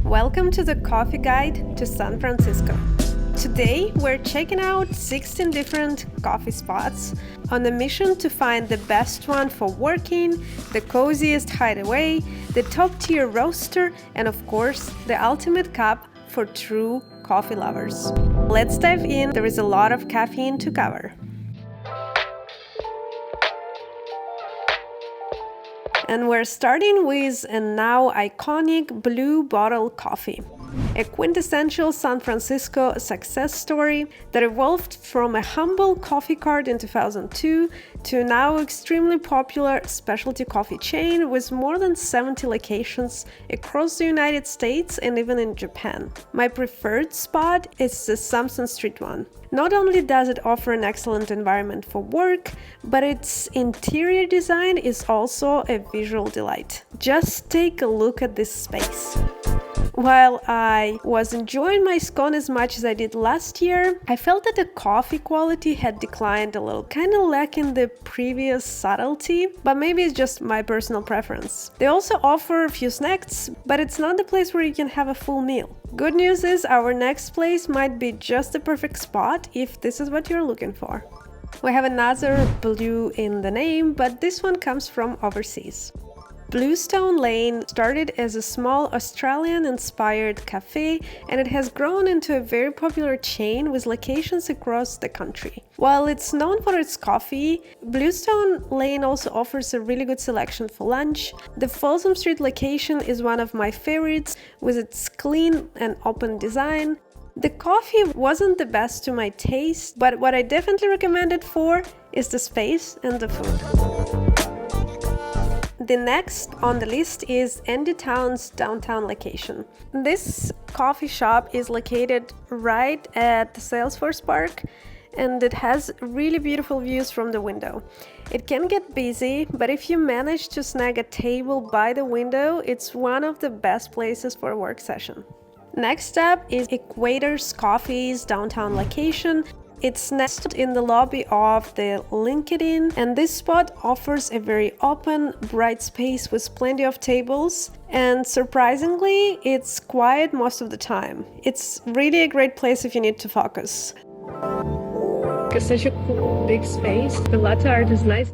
Welcome to the Coffee Guide to San Francisco. Today, we're checking out 16 different coffee spots on a mission to find the best one for working, the coziest hideaway, the top-tier roaster, and of course, the ultimate cup for true coffee lovers. Let's dive in. There is a lot of caffeine to cover. And we're starting with a now iconic blue bottle coffee, a quintessential San Francisco success story that evolved from a humble coffee cart in 2002 to now extremely popular specialty coffee chain with more than 70 locations across the United States and even in Japan. My preferred spot is the Samson Street one. Not only does it offer an excellent environment for work, but its interior design is also a visual delight. Just take a look at this space. While I was enjoying my scone as much as I did last year, I felt that the coffee quality had declined a little, kind of lacking the previous subtlety, but maybe it's just my personal preference. They also offer a few snacks, but it's not the place where you can have a full meal. Good news is our next place might be just the perfect spot if this is what you're looking for. We have another blue in the name, but this one comes from overseas. Bluestone Lane started as a small Australian-inspired cafe, and it has grown into a very popular chain with locations across the country. While it's known for its coffee, Bluestone Lane also offers a really good selection for lunch. The Folsom Street location is one of my favorites with its clean and open design. The coffee wasn't the best to my taste, but what I definitely recommend it for is the space and the food. The next on the list is Andy Town's downtown location. This coffee shop is located right at the Salesforce Park, and it has really beautiful views from the window. It can get busy, but if you manage to snag a table by the window, it's one of the best places for a work session. Next up is Equator's Coffee's downtown location. It's nestled in the lobby of the LinkedIn, and this spot offers a very open, bright space with plenty of tables, and surprisingly, it's quiet most of the time. It's really a great place if you need to focus. It's such a cool, big space. The latte art is nice.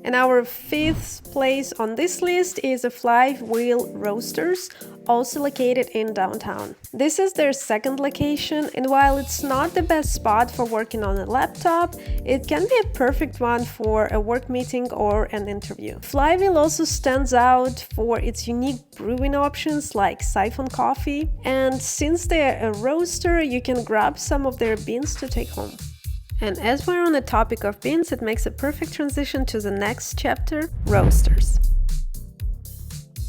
And our fifth place on this list is a Flywheel Roasters, also located in downtown. This is their second location, and while it's not the best spot for working on a laptop, it can be a perfect one for a work meeting or an interview. Flywheel also stands out for its unique brewing options like siphon coffee, and since they're a roaster, you can grab some of their beans to take home. And as we're on the topic of beans, it makes a perfect transition to the next chapter, roasters.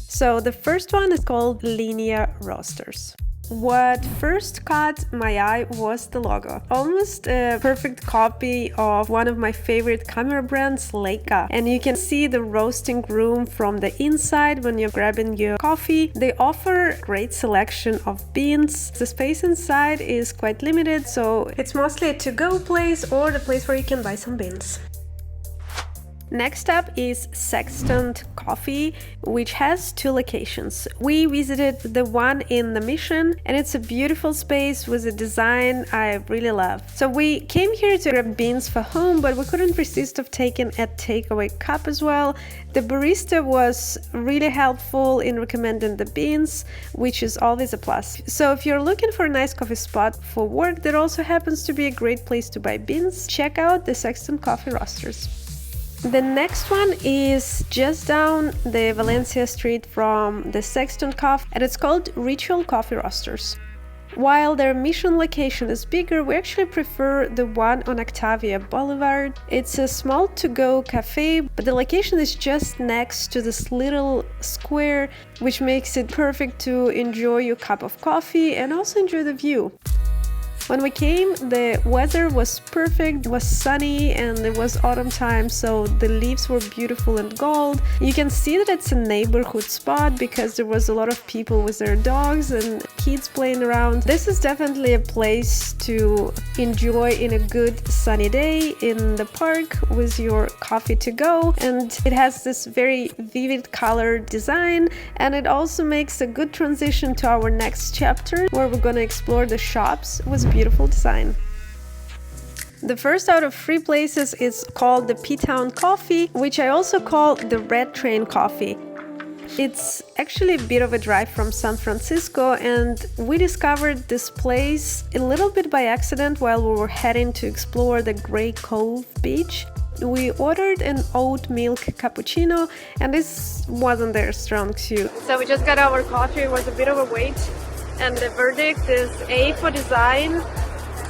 So the first one is called Linea Roasters. What first caught my eye was the logo. Almost a perfect copy of one of my favorite camera brands, Leica. And you can see the roasting room from the inside when you're grabbing your coffee. They offer a great selection of beans. The space inside is quite limited, so it's mostly a to-go place or the place where you can buy some beans. Next up is Sexton Coffee, which has two locations. We visited the one in the Mission, and it's a beautiful space with a design I really love. So we came here to grab beans for home, but we couldn't resist of taking a takeaway cup as well. The barista was really helpful in recommending the beans, which is always a plus. So if you're looking for a nice coffee spot for work that also happens to be a great place to buy beans, check out the Sexton Coffee Roasters. The next one is just down the Valencia Street from the Sexton Coffee, and it's called Ritual Coffee Roasters. While their Mission location is bigger, we actually prefer the one on Octavia Boulevard. It's a small to-go cafe, but the location is just next to this little square, which makes it perfect to enjoy your cup of coffee and also enjoy the view. When we came, the weather was perfect, it was sunny and it was autumn time, so the leaves were beautiful and gold. You can see that it's a neighborhood spot because there was a lot of people with their dogs and kids playing around. This is definitely a place to enjoy in a good sunny day in the park with your coffee to go, and it has this very vivid color design, and it also makes a good transition to our next chapter where we're going to explore the shops with beautiful design. The first out of 3 places is called the P-Town Coffee, which I also call the Red Train Coffee. It's actually a bit of a drive from San Francisco, and we discovered this place a little bit by accident while we were heading to explore the Gray Cove beach. We ordered an oat milk cappuccino, and this wasn't their strong suit. So we just got our coffee. It was a bit of a wait, and the verdict is A for design,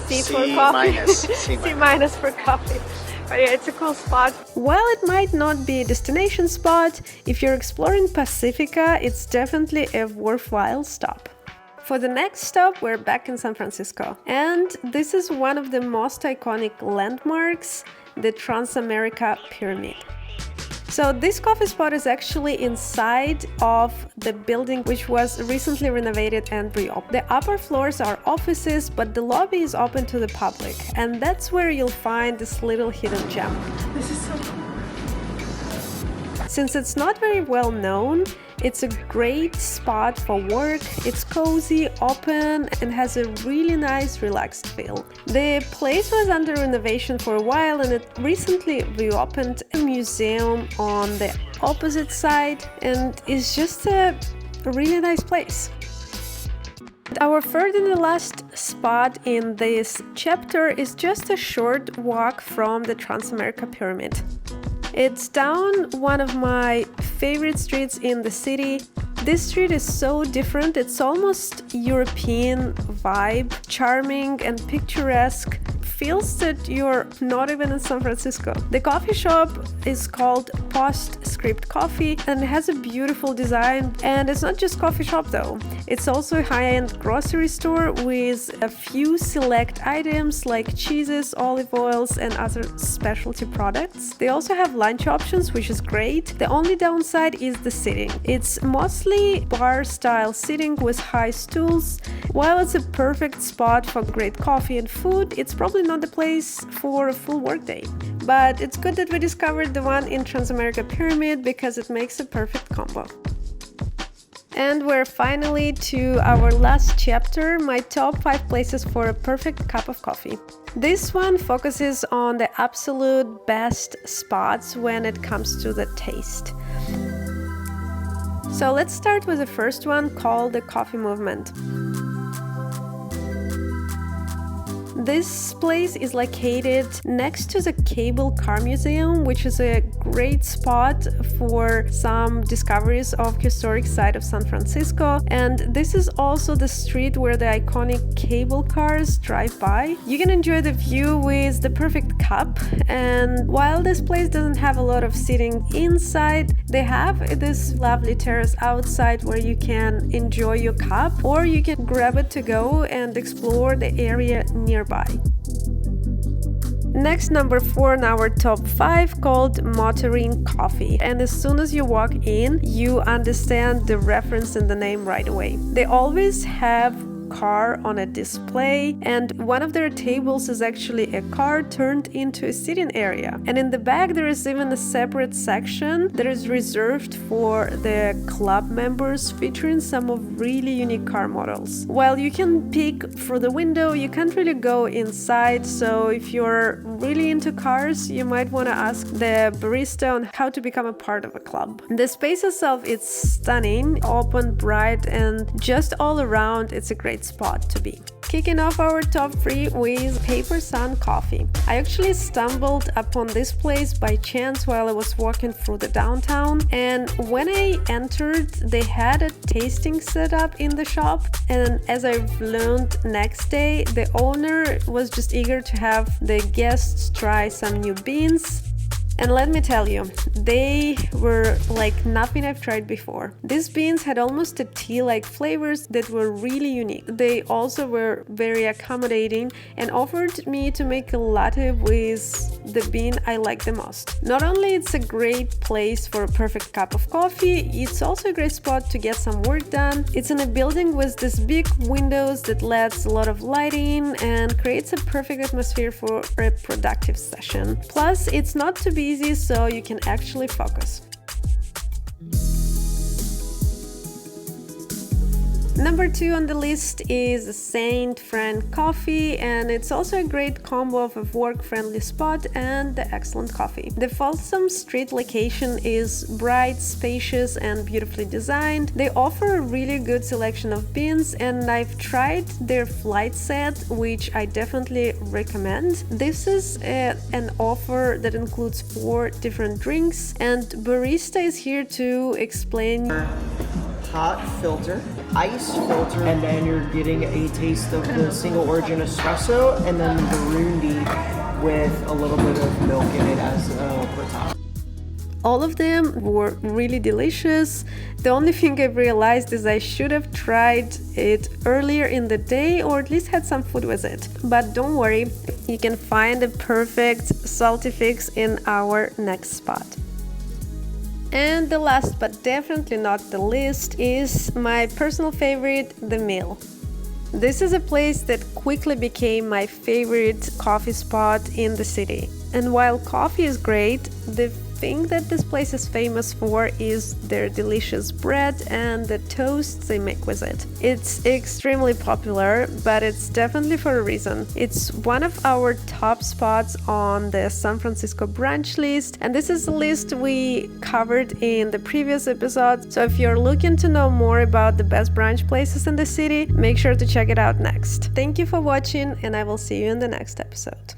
C for coffee, C minus for coffee. But yeah, it's a cool spot. While it might not be a destination spot, if you're exploring Pacifica, it's definitely a worthwhile stop. For the next stop, we're back in San Francisco. And this is one of the most iconic landmarks, the Transamerica Pyramid. So this coffee spot is actually inside of the building, which was recently renovated and reopened. The upper floors are offices, but the lobby is open to the public, and that's where you'll find this little hidden gem. This is so cool. Since it's not very well known, it's a great spot for work. It's cozy, open, and has a really nice, relaxed feel. The place was under renovation for a while, and it recently reopened a museum on the opposite side, and it's just a really nice place. Our third and the last spot in this chapter is just a short walk from the Transamerica Pyramid. It's down one of my favorite streets in the city. This street is so different, it's almost European vibe, charming and picturesque. Feels that you're not even in San Francisco. The coffee shop is called Postscript Coffee and it has a beautiful design. And it's not just coffee shop though. It's also a high-end grocery store with a few select items like cheeses, olive oils, and other specialty products. They also have lunch options, which is great. The only downside is the seating. It's mostly bar-style seating with high stools. While it's a perfect spot for great coffee and food, it's probably not the place for a full workday. But it's good that we discovered the one in Transamerica Pyramid because it makes a perfect combo. And we're finally to our last chapter, my top 5 places for a perfect cup of coffee. This one focuses on the absolute best spots when it comes to the taste. So let's start with the first one called the Coffee Movement. This place is located next to the Cable Car Museum, which is a great spot for some discoveries of historic side of San Francisco. And this is also the street where the iconic cable cars drive by. You can enjoy the view with the perfect cup. And while this place doesn't have a lot of seating inside, they have this lovely terrace outside where you can enjoy your cup, or you can grab it to go and explore the area nearby. Next, number 4 in our top 5, called Moaring Coffee. And as soon as you walk in, you understand the reference in the name right away. They always have car on a display, and one of their tables is actually a car turned into a sitting area. And in the back there is even a separate section that is reserved for the club members, featuring some of really unique car models. While you can peek through the window, you can't really go inside, so if you're really into cars, you might want to ask the barista on how to become a part of a club. The space itself is stunning, open, bright, and just all around it's a great spot to be. Kicking off our top 3 with Paper Sun Coffee. I actually stumbled upon this place by chance while I was walking through the downtown, and when I entered, they had a tasting setup in the shop, and as I've learned next day, the owner was just eager to have the guests try some new beans. And let me tell you, they were like nothing I've tried before. These beans had almost a tea-like flavors that were really unique. They also were very accommodating and offered me to make a latte with the bean I like the most. Not only it's a great place for a perfect cup of coffee, it's also a great spot to get some work done. It's in a building with these big windows that lets a lot of light in and creates a perfect atmosphere for a productive session. Plus, it's not too busy, so you can actually focus. Number 2 on the list is Saint Frank Coffee, and it's also a great combo of a work-friendly spot and the excellent coffee. The Folsom Street location is bright, spacious, and beautifully designed. They offer a really good selection of beans, and I've tried their flight set, which I definitely recommend. This is an offer that includes 4 different drinks, and barista is here to explain. Hot filter, ice filter, and then you're getting a taste of the single origin espresso, and then the Burundi with a little bit of milk in it as a top. All of them were really delicious. The only thing I've realized is I should have tried it earlier in the day, or at least had some food with it. But don't worry, you can find a perfect salty fix in our next spot. And the last but definitely not the least is my personal favorite, The Mill. This is a place that quickly became my favorite coffee spot in the city. And while coffee is great, the thing that this place is famous for is their delicious bread and the toasts they make with it. It's extremely popular, but it's definitely for a reason. It's one of our top spots on the San Francisco brunch list, and this is a list we covered in the previous episode. So if you're looking to know more about the best brunch places in the city, make sure to check it out next. Thank you for watching, and I will see you in the next episode.